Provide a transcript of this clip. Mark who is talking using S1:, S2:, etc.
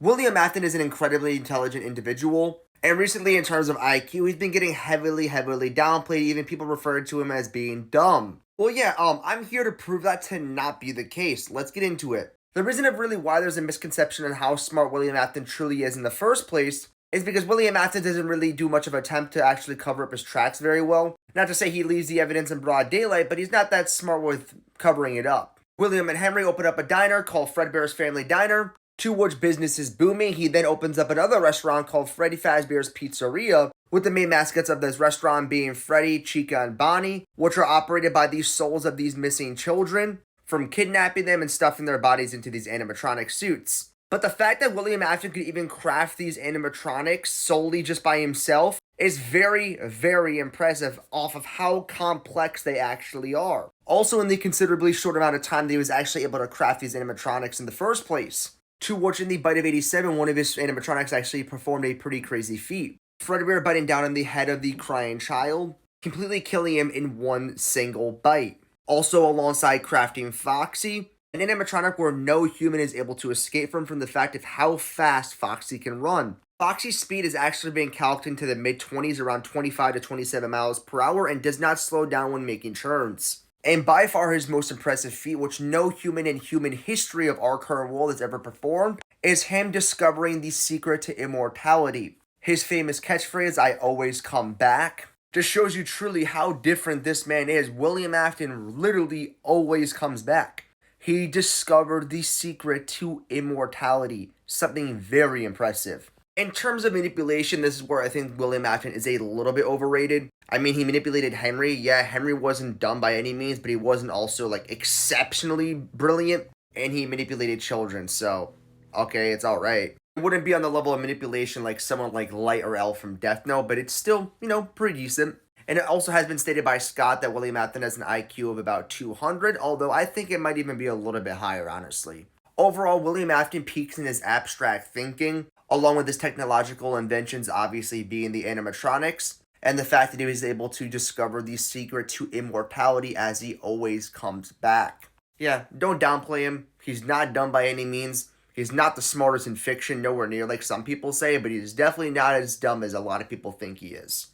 S1: William Afton is an incredibly intelligent individual, and recently in terms of IQ, he's been getting heavily downplayed, even people refer to him as being dumb. Well, yeah, I'm here to prove that to not be the case. Let's get into it. The reason of really why there's a misconception on how smart William Afton truly is in the first place is because William Afton doesn't really do much of an attempt to actually cover up his tracks very well. Not to say he leaves the evidence in broad daylight, but he's not that smart with covering it up. William and Henry open up a diner called Fredbear's Family Diner, to which business is booming. He then opens up another restaurant called Freddy Fazbear's Pizzeria, with the main mascots of this restaurant being Freddy, Chica, and Bonnie, which are operated by these souls of these missing children, from kidnapping them and stuffing their bodies into these animatronic suits. But the fact that William Afton could even craft these animatronics solely just by himself is very impressive off of how complex they actually are. Also, in the considerably short amount of time that he was actually able to craft these animatronics in the first place. To which in the Bite of 87, one of his animatronics actually performed a pretty crazy feat. Fredbear biting down on the head of the crying child, completely killing him in one single bite. Also alongside crafting Foxy, an animatronic where no human is able to escape from the fact of how fast Foxy can run. Foxy's speed is actually being calculated into the mid-20s, around 25 to 27 miles per hour, and does not slow down when making turns. And by far his most impressive feat, which no human in human history of our current world has ever performed, is him discovering the secret to immortality. His famous catchphrase, "I always come back," just shows you truly how different this man is. William Afton literally always comes back. He discovered the secret to immortality, something very impressive. In terms of manipulation, this is where I think William Afton is a little bit overrated. I mean, he manipulated Henry. Yeah, Henry wasn't dumb by any means, but he wasn't also, like, exceptionally brilliant. And he manipulated children, so, okay, it's alright. It wouldn't be on the level of manipulation like someone like Light or L from Death Note, but it's still, pretty decent. And it also has been stated by Scott that William Afton has an IQ of about 200, although I think it might even be a little bit higher, honestly. Overall, William Afton peaks in his abstract thinking, along with his technological inventions obviously being the animatronics, and the fact that he was able to discover the secret to immortality as he always comes back. Yeah, don't downplay him. He's not dumb by any means. He's not the smartest in fiction, nowhere near like some people say, but he's definitely not as dumb as a lot of people think he is.